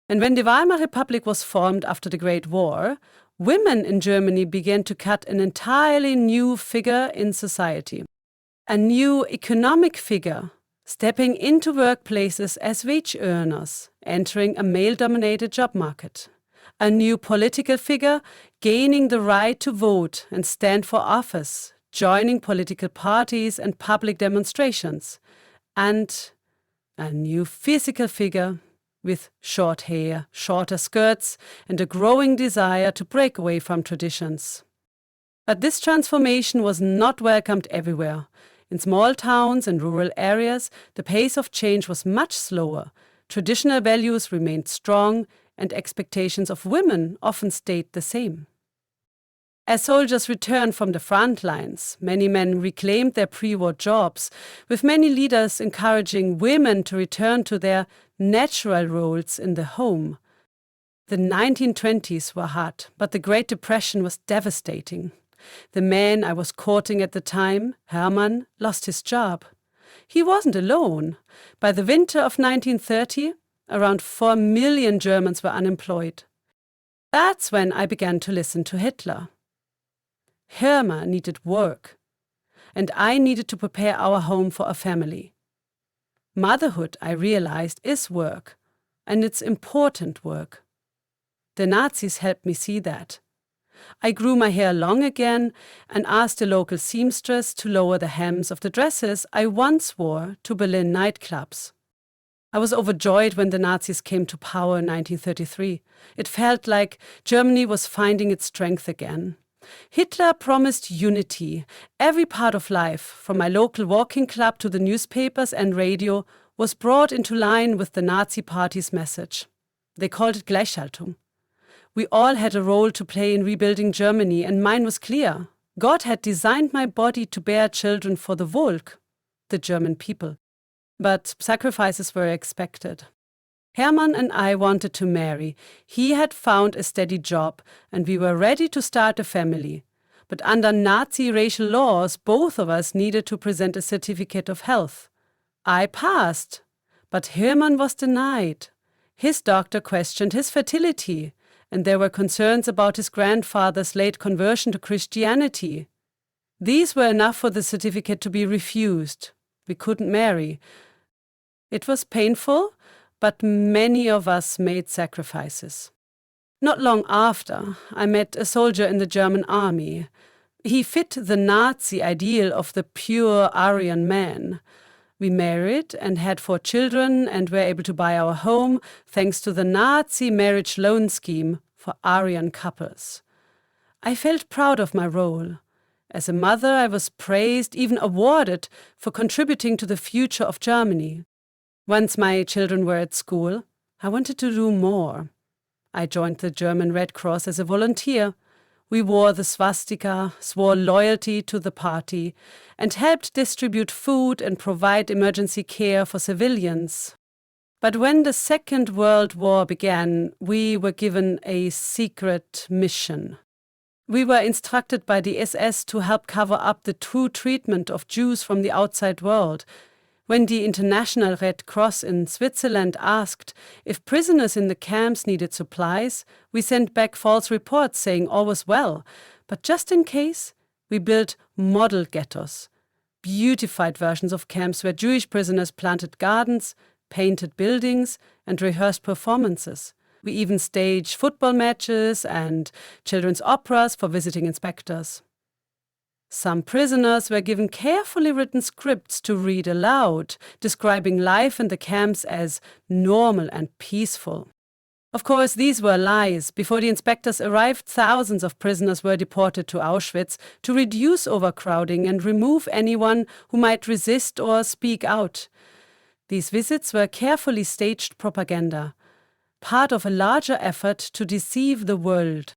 And when the Weimar Republic was formed after the Great War, women in Germany began to cut an entirely new figure in society. A new economic figure, stepping into workplaces as wage earners, entering a male-dominated job market. A new political figure, gaining the right to vote and stand for office, joining political parties and public demonstrations. And a new physical figure, with short hair, shorter skirts, and a growing desire to break away from traditions. But this transformation was not welcomed everywhere. In small towns and rural areas, the pace of change was much slower. Traditional values remained strong, and expectations of women often stayed the same. As soldiers returned from the front lines, many men reclaimed their pre-war jobs, with many leaders encouraging women to return to their natural roles in the home. The 1920s were hard, but the Great Depression was devastating. The man I was courting at the time, Hermann, lost his job. He wasn't alone. By the winter of 1930, around 4 million Germans were unemployed. That's when I began to listen to Hitler. Hermann needed work, and I needed to prepare our home for a family. Motherhood, I realized, is work, and it's important work. The Nazis helped me see that. I grew my hair long again and asked a local seamstress to lower the hems of the dresses I once wore to Berlin nightclubs. I was overjoyed when the Nazis came to power in 1933. It felt like Germany was finding its strength again. Hitler promised unity. Every part of life, from my local walking club to the newspapers and radio, was brought into line with the Nazi Party's message. They called it Gleichschaltung. We all had a role to play in rebuilding Germany, and mine was clear. God had designed my body to bear children for the Volk, the German people. But sacrifices were expected. Hermann and I wanted to marry. He had found a steady job, and we were ready to start a family. But under Nazi racial laws, both of us needed to present a certificate of health. I passed, but Hermann was denied. His doctor questioned his fertility, and there were concerns about his grandfather's late conversion to Christianity. These were enough for the certificate to be refused. We couldn't marry. It was painful, but many of us made sacrifices. Not long after, I met a soldier in the German army. He fit the Nazi ideal of the pure Aryan man. We married and had 4 children and were able to buy our home thanks to the Nazi marriage loan scheme for Aryan couples. I felt proud of my role. As a mother, I was praised, even awarded, for contributing to the future of Germany. Once my children were at school, I wanted to do more. I joined the German Red Cross as a volunteer. We wore the swastika, swore loyalty to the party, and helped distribute food and provide emergency care for civilians. But when the Second World War began, we were given a secret mission. We were instructed by the SS to help cover up the true treatment of Jews from the outside world. When the International Red Cross in Switzerland asked if prisoners in the camps needed supplies, we sent back false reports saying all was well. But just in case, we built model ghettos, beautified versions of camps where Jewish prisoners planted gardens, painted buildings, and rehearsed performances. We even staged football matches and children's operas for visiting inspectors. Some prisoners were given carefully written scripts to read aloud, describing life in the camps as normal and peaceful. Of course, these were lies. Before the inspectors arrived, thousands of prisoners were deported to Auschwitz to reduce overcrowding and remove anyone who might resist or speak out. These visits were carefully staged propaganda, part of a larger effort to deceive the world.